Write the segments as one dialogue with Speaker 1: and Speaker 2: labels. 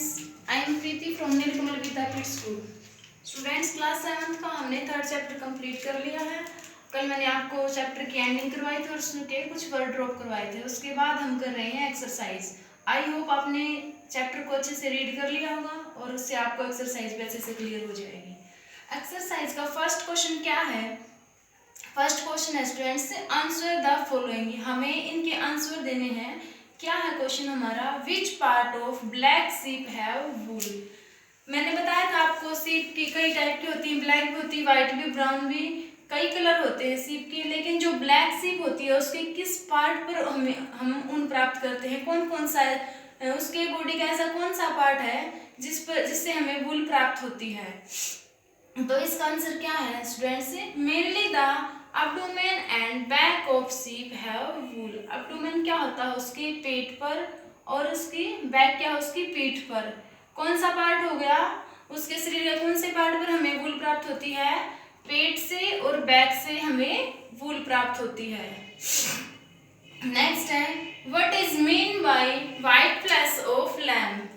Speaker 1: friends, I am Preeti from Nilkamal Vidyapit School. Students class 7 का हमने third chapter complete कर लिया है। कल मैंने आपको चैप्टर की एंडिंग करवाई थी और उसके कुछ वर्ड ड्रॉप करवाए थे। उसके बाद हम कर रहे हैं एक्सरसाइज। आई होप आपने चैप्टर को अच्छे से रीड कर लिया होगा और उससे आपको एक्सरसाइज भी अच्छे से क्लियर हो जाएगी। एक्सरसाइज का फर्स्ट क्वेश्चन क्या है? फर्स्ट क्वेश्चन है स्टूडेंट्स, आंसर द फॉलोइंग। हमें इनके आंसर देने हैं। क्या है क्वेश्चन हमारा? Which part of black sheep have wool. मैंने बताया था आपको सीप की कई टाइप की होती है, ब्लैक भी होती है, व्हाइट भी, ब्राउन भी, कई कलर होते हैं सीप के। लेकिन जो ब्लैक सीप होती है उसके किस पार्ट पर हम ऊन प्राप्त करते हैं? कौन कौन सा उसके बॉडी का ऐसा कौन सा पार्ट है जिससे हमें वूल प्राप्त होती है? तो इसका आंसर क्या है students? Mainly the abdomen and back of सीप हैव वूल। एब्डोमेन क्या होता है? उसके पेट पर, और उसकी बैक क्या है? उसकी पीठ पर। कौन सा पार्ट हो गया? उसके शरीर के कौन से पार्ट पर हमें वूल प्राप्त होती है? पेट से और बैक से हमें वूल प्राप्त होती है। नेक्स्ट है, what is mean by white flash of lamb.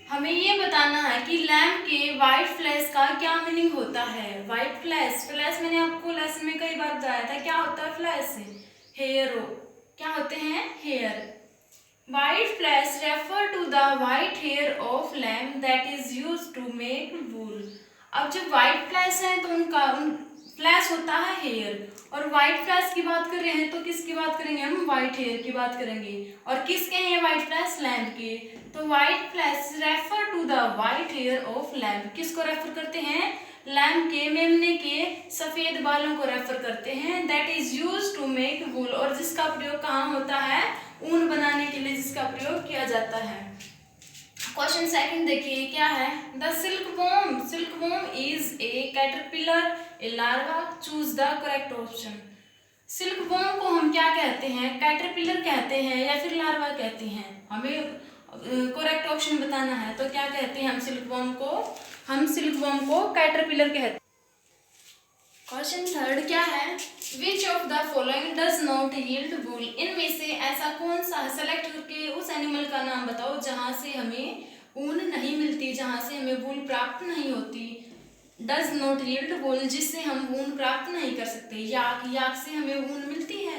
Speaker 1: हमें ये बताना है कि लैम्प के व्हाइट फ्लैश का क्या मीनिंग होता है। व्हाइट फ्लैश, फ्लैश मैंने आपको लेसन में कई बार बताया था। क्या होता है फ्लैश? हेयर। क्या होते हैं? Hair. White fleece refer to the white hair of lamb that is used to make wool. अब जब व्हाइट फ्लैश है तो उनका फ्लैश होता है हेयर, और व्हाइट फ्लैश की बात कर रहे हैं तो किसकी बात करेंगे हम? व्हाइट हेयर की बात करेंगे। और किसके हैं व्हाइट फ्लैश? लैम्प के। तो white fleece refer to the white hair of lamb. किसको रेफर करते हैं? लैम्प के, मेमने के सफेद बालों को रेफर करते हैं। That is used to make wool, और जिसका प्रयोग कहाँ होता है? ऊन बनाने के लिए जिसका प्रयोग किया जाता है। क्वेश्चन सेकंड देखिए क्या है? The silkworm, silkworm is a caterpillar, A larva, choose the correct option. Silkworm को हम क्या कहते हैं? कैटरपिलर कहते हैं या फिर लार्वा कहते हैं? हमें करेक्ट ऑप्शन बताना है। तो क्या कहते हैं हम सिल्कवॉर्म को? हम सिल्कवॉर्म को कैटरपिलर कहते हैं। क्वेश्चन थर्ड क्या है? Which of the following does not yield wool. इनमें से ऐसा कौन सा? सेलेक्ट करके उस एनिमल का नाम बताओ जहां से हमें ऊन नहीं मिलती, जहां से हमें वूल प्राप्त नहीं होती। डज नॉट यील्ड वूल, जिससे हम ऊन प्राप्त नहीं कर सकते। याक, याक से हमें ऊन मिलती है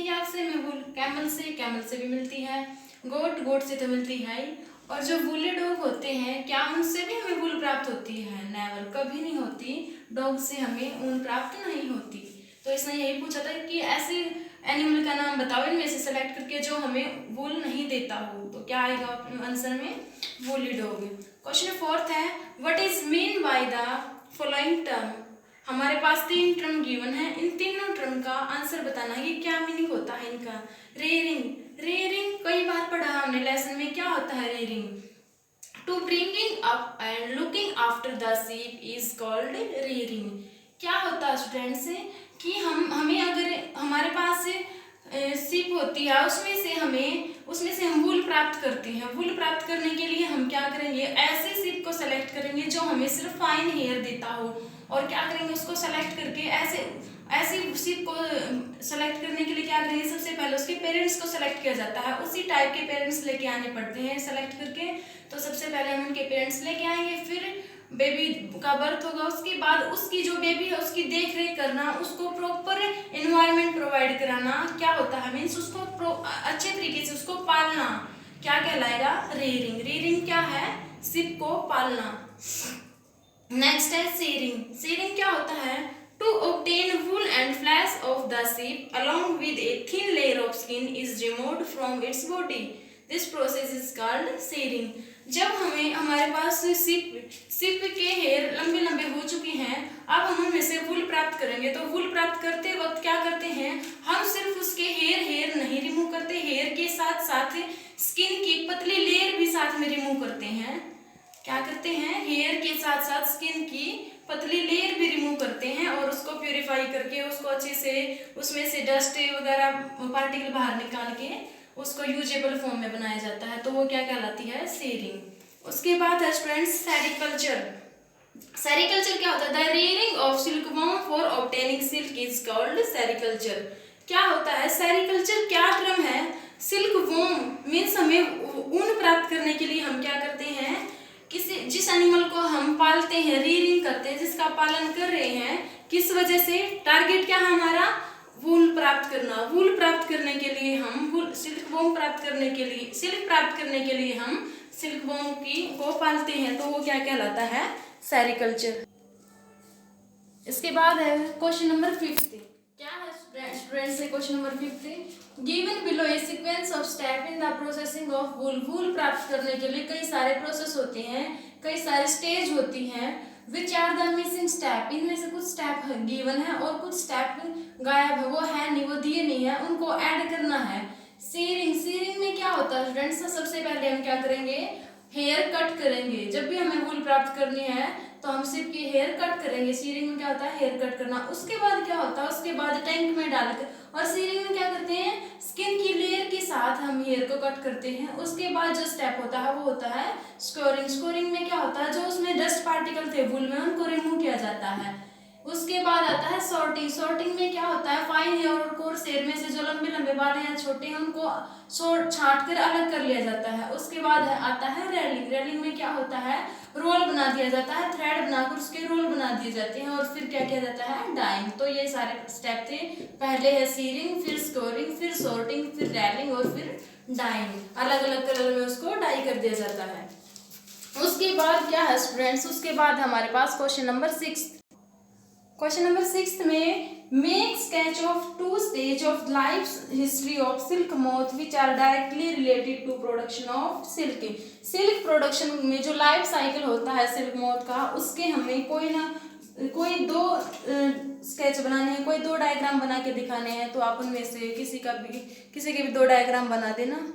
Speaker 1: याक से हमें वूल। कैमल से भी मिलती है। गोट से तो मिलती है ही। और जो वूली डॉग होते हैं, क्या उनसे भी हमें वूल प्राप्त होती है? नेवर, कभी नहीं होती। डॉग से हमें ऊन प्राप्त नहीं होती। तो इसने यही पूछा था कि ऐसे एनिमल का नाम बताओ इनमें से सेलेक्ट करके जो हमें वूल नहीं देता हो। तो क्या आएगा आंसर में? Woolly dog. क्वेश्चन फोर्थ है, what is mean by the following term. हमारे पास 3 टर्म गिवन है। इन तीनों टर्म का आंसर बताना है कि क्या मीनिंग होता है इनका। रेयरिंग, रेयरिंग कई बार पढ़ा हमने लेसन में। क्या होता है rearing? To bringing up and looking after the sheep is called rearing. क्या होता है स्टूडेंट्स कि हमें अगर हमारे पास सीप होती है, उसमें से हम वूल प्राप्त करते हैं। वूल प्राप्त करने के लिए हम क्या करेंगे? ऐसे सीप को सेलेक्ट करेंगे जो हमें सिर्फ फाइन हेयर देता हो। और क्या करेंगे? उसको सेलेक्ट करके ऐसे सीप को सेलेक्ट करने के लिए क्या करेंगे? सबसे पहले उसके पेरेंट्स को सेलेक्ट किया जाता है। उसी टाइप के पेरेंट्स लेके आने पड़ते हैं सेलेक्ट करके। तो सबसे पहले हम उनके पेरेंट्स लेके आएंगे, फिर बेबी का बर्थ होगा, उसके बाद उसकी जो बेबी है उसकी देख रेख करना, उसको प्रॉपर एनवायरनमेंट प्रोवाइड कराना। क्या होता है? मीन्स उसको अच्छे तरीके से उसको पालना। क्या कहलाएगा? रेयरिंग। रेयरिंग क्या है? शिप को पालना। नेक्स्ट है शेयरिंग। शेयरिंग क्या होता है? To obtain wool and fleece of the sheep along with a thin layer of skin is removed from its body. This process is called shearing. जब हमारे पास शिप के हेयर लंबे लंबे हो चुके हैं, अब हम उनमें से वूल प्राप्त करेंगे। तो वूल प्राप्त करते वक्त क्या करते हैं? हम सिर्फ उसके हेयर नहीं रिमूव करते, हेयर के साथ साथ स्किन की पतली लेयर भी साथ में रिमूव करते हैं। क्या करते हैं? हेयर के साथ साथ स्किन की पतली लेयर भी रिमूव करते हैं और उसको प्यूरिफाई करके उसको अच्छे से उसमें से डस्ट वगैरह पार्टिकल बाहर निकाल के उसको यूजेबल फॉर्म में बनाया जाता है। तो वो क्या कहलाती है? शेयरिंग। उसके बाद है स्टूडेंट्स सेरिकल्चर। सेरिकल्चर क्या होता है? The rearing of silkworm for obtaining silk is called sericulture. क्या होता है? सेरिकल्चर क्या टर्म है सिल्क वोम मीन्स हमें ऊन प्राप्त करने के लिए हम क्या करते हैं, जिस एनिमल को हम पालते हैं, रीयरिंग करते हैं, जिसका पालन कर रहे हैं, किस वजह से, टारगेट क्या है हमारा, वूल प्राप्त करना। वूल प्राप्त करने के लिए हम सिल्क वोम प्राप्त करने के लिए, सिल्क प्राप्त करने के लिए हम सिल्क वोम को पालते हैं, तो वो क्या कहलाता है, सेरिकल्चर। इसके बाद है क्वेश्चन नंबर 5। क्या है स्टूडेंट्स से question number 5, given below a sequence of step in the processing of wool. Wool प्राप्त करने के लिए कई सारे प्रोसेस होते हैं, कई सारे स्टेज होती हैं। Which are the missing step, इनमें से कुछ स्टेप गिवन है और कुछ स्टेप गायब है, वो है नहीं, वो दिए नहीं है, उनको ऐड करना है। सीरिंग, सीरिंग में क्या होता है स्टूडेंट्स, सबसे पहले हम क्या करेंगे, हेयर कट करेंगे। जब भी हमें वूल प्राप्त करनी है तो हम सिर्फ की हेयर कट करेंगे। सीरिंग में क्या होता है, हेयर कट करना। उसके बाद क्या होता है, उसके बाद टैंक में डालकर, और सीरिंग में क्या करते हैं, स्किन की लेयर के साथ हम हेयर को कट करते हैं। उसके बाद जो स्टेप होता है वो होता है स्कोरिंग। स्कोरिंग में क्या होता है, जो उसमें डस्ट पार्टिकल थे वूल में, उनको रिमूव किया जाता है। उसके बाद आता है सॉर्टिंग। सॉर्टिंग में क्या होता है, फाइन हेयर और कोर्स हेयर में से जो लंबे लंबे बाल हैं, छोटे हैं, उनको छांट कर अलग कर लिया जाता है। उसके बाद आता है रेलिंग। रेलिंग में क्या होता है, रोल बना दिया जाता है, थ्रेड बनाकर उसके रोल बना दिए जाते हैं, और फिर क्या किया जाता है, डाइंग। तो ये सारे स्टेप थे, पहले है सीरिंग, फिर स्कोरिंग, फिर सॉर्टिंग, फिर रेलिंग और फिर डाइंग। अलग अलग कलर में उसको डाई कर दिया जाता है। उसके बाद क्या है स्टूडेंट्स, उसके बाद हमारे पास क्वेश्चन नंबर 6। क्वेश्चन नंबर 6 में make sketch of 2 stage of life history of silk moth which are directly related to production of silk. Silk production में जो लाइफ साइकिल होता है सिल्क मोथ का, उसके हमें कोई 2 स्केच बनाने हैं, कोई 2 डायग्राम बना के दिखाने हैं। तो आप उनमें से किसी के भी 2 डायग्राम बना देना।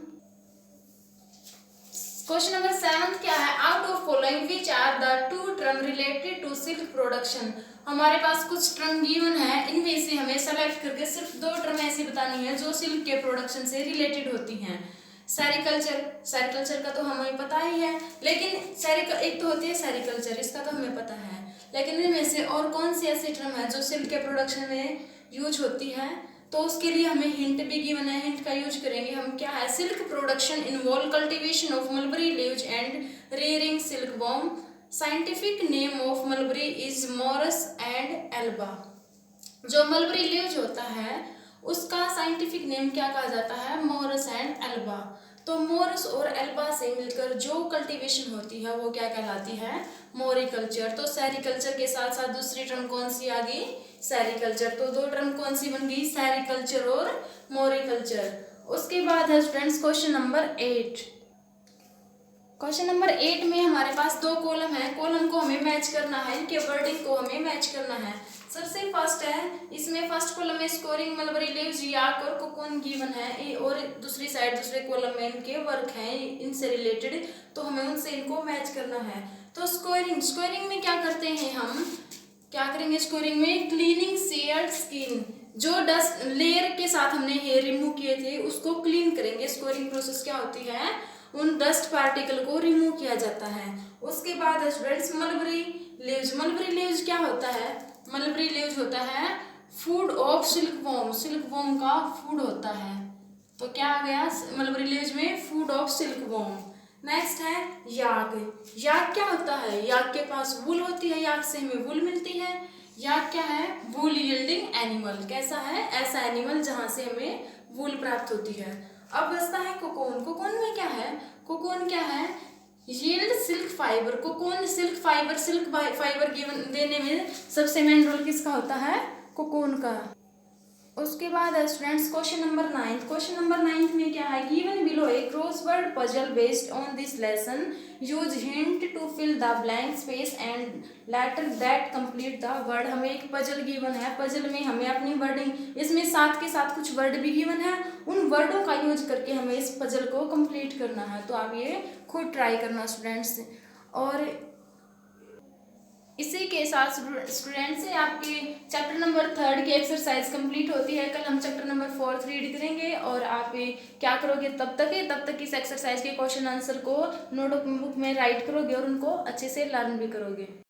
Speaker 1: क्वेश्चन नंबर 7 क्या है, out of following which are the 2 term related to silk production. हमारे पास कुछ टर्म गिवन है, इनमें से हमें सेलेक्ट करके सिर्फ 2 टर्म ऐसी बतानी है जो सिल्क के प्रोडक्शन से रिलेटेड होती हैं। सेरिकल्चर, सेरिकल्चर का तो हमें पता ही है, लेकिन एक तो होती है सेरिकल्चर, इसका तो हमें पता है, लेकिन इनमें से और कौन सी ऐसी टर्म है जो सिल्क के प्रोडक्शन में यूज होती है, तो उसके लिए हमें हिंट भी गिवन है। हिंट का यूज करेंगे हम। क्या है, silk production involve cultivation of mulberry leaves and rearing silk worm. Scientific name of mulberry is Morris and Elba. जो मलबरी लीव्स होता है उसका साइंटिफिक नेम क्या कहा जाता है, मोरस एंड एल्बा। तो मोरस और एल्बा से मिलकर जो कल्टीवेशन होती है वो क्या कहलाती है, मोरिकल्चर। तो सेरिकल्चर के साथ साथ दूसरी टर्म कौन सी आ गई, सेरिकल्चर। तो 2 टर्म कौन सी बन गई, सेरिकल्चर और मोरिकल्चर। उसके बाद है students question number 8। Question number 8 में हमारे पास 2 कॉलम है, कॉलम को हमें मैच करना है, इनके वर्डिंग को हमें मैच करना है। सबसे फर्स्ट है, इसमें फर्स्ट कॉलम में स्कोरिंग मलबरी लीव्स याक और कोकून गिवन है, और दूसरी साइड दूसरे कॉलम में इनके वर्क हैं इनसे रिलेटेड, तो हमें उनसे इनको मैच करना है। तो स्कोरिंग में क्या करते हैं हम, क्या करेंगे स्कोरिंग में, क्लीनिंग शेयर्ड स्किन। जो डस्ट लेयर के साथ हमने हेयर रिमूव किए थे उसको क्लीन करेंगे। स्कोरिंग प्रोसेस क्या होती है, उन डस्ट पार्टिकल को रिमूव किया जाता है। उसके बाद students mulberry leaves. Mulberry leaves क्या होता है, मलबरी लीव्स होता है food of silk worm. Silk worm का फूड होता है। तो क्या आ गया मलबरी लीव्स में, food of silk worm. Next है याक। याक क्या होता है, याक के पास वूल होती है, याक से हमें वूल मिलती है। याक क्या है, वूल यील्डिंग एनिमल। कैसा है, ऐसा एनिमल जहां से हमें वूल प्राप्त होती है। अब बचता है कोकोन। कोकोन में क्या है, कोकोन क्या है, yield silk fibre. Cocoon silk fibre given देने में सबसे मेन रोल किसका होता है, कोकोन का। उसके बाद है students question number 9। Question number 9 में क्या है, given below a crossword puzzle based on this lesson, use hint to fill the blank space and letter that complete the word. हमें एक पजल गिवन है, पजल में हमें अपनी वर्डिंग, इसमें साथ के साथ कुछ वर्ड भी गिवन है, उन वर्डों का यूज करके हमें इस पजल को कंप्लीट करना है। तो आप ये खुद ट्राई करना स्टूडेंट्स। और इसी के साथ स्टूडेंट से आपके चैप्टर नंबर 3 की एक्सरसाइज कंप्लीट होती है। कल हम चैप्टर नंबर 4 रीड करेंगे, और आप क्या करोगे तब तक इस एक्सरसाइज के क्वेश्चन आंसर को नोटबुक में राइट करोगे और उनको अच्छे से लर्न भी करोगे।